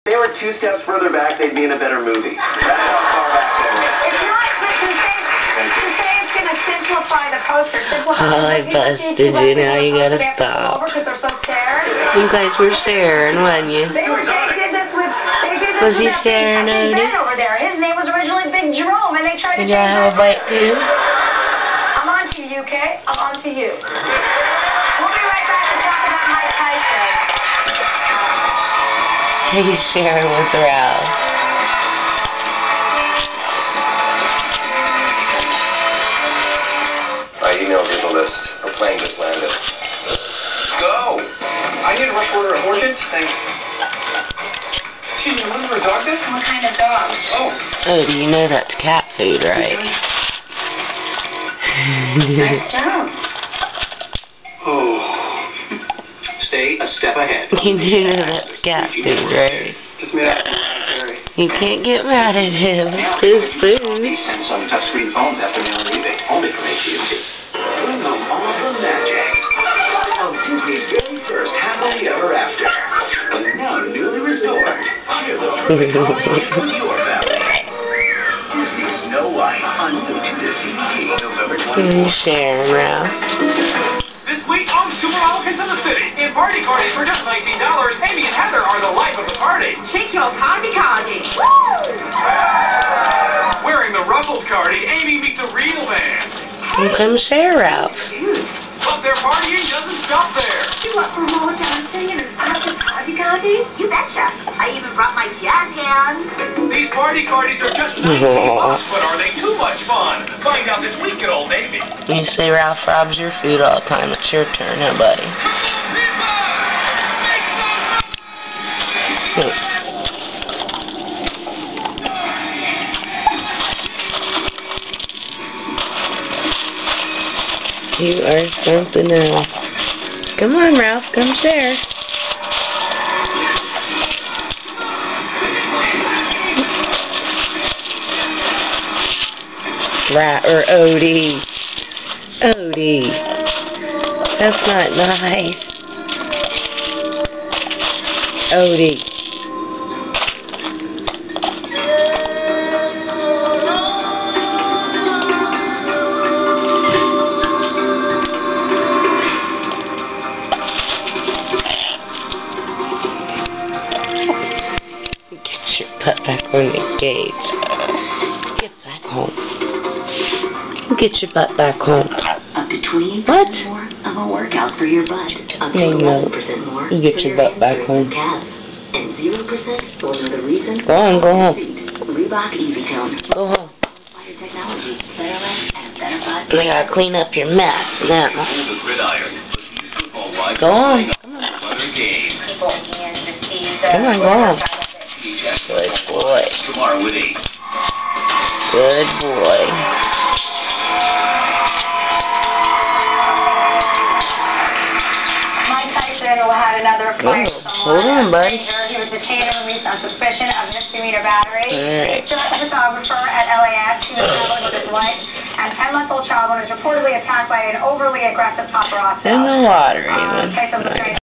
If they were 2 steps further back, they'd be in a better movie. That's how far back they were. It's not, to say it's going to simplify the poster. Oh, I busted you. Now you gotta stop. You guys were staring, wasn't you? Was he staring, Odie? Over there. His name was originally Big Jerome, and they tried to You gotta have a bite too? I'm on to you, okay? I'm on to you. We'll be right back to talk about Mike Tyson. He's sharing with Ralph. I emailed you the list. Her plane just landed. Go! I need a rush order of orchids. Thanks. Excuse me, looking for a dog there? What kind of dog? Oh, do you know that's cat food, right? Nice job. Oh. Stay a step ahead. You do know that's cat food, right? Just made out. You can't get mad at him. It's his food. He sent some touchscreen phones after me on eBay. Only from AT&T. Bring them all the magic of Disney's very first happily ever after. And now newly restored. Share the perfect holiday with your family. Disney Snow White on new to this DVD, November 24th. Share, Ralph. This week on Super Elephants in the City, in Party Cardies for just $19, Amy and Heather are the life of the party. Shake your party cardi. Wearing the ruffled cardi, Amy meets a real man. Here comes Share, Ralph. But their partying doesn't stop there. You up for more dancing and an after party cardi? You betcha. I even brought my jazz hands. These party cardies are just $19, but are they too much fun? Find out this week at Old Navy. You say Ralph robs your food all the time. It's your turn, huh, buddy? You are something else. Come on, Ralph, come share. Or Odie. Odie. That's not nice. Odie. Get your butt back on the gate. Get back home. Get your butt back home. Up to 20% What? more of a workout for your butt. Up to No, 11% more you get for your butt back hamstrings and home. calves. And 0% will know the reason. Go on, go home. Reebok Easy Tone. Go home. Better technology, better life, and a better butt. We gotta clean up your mess now. Go on. Come on. Come on, go on. Good boy. Tomorrow with 8. Good boy. Mike Tyson had another fight. Hold on, buddy. He was detained and released on suspicion of misdemeanor battery. Alright. Still a photographer at LAX. He was traveling with his wife. And 10-month-old child was reportedly attacked by an overly aggressive paparazzi. In the water, even. Tyson was trained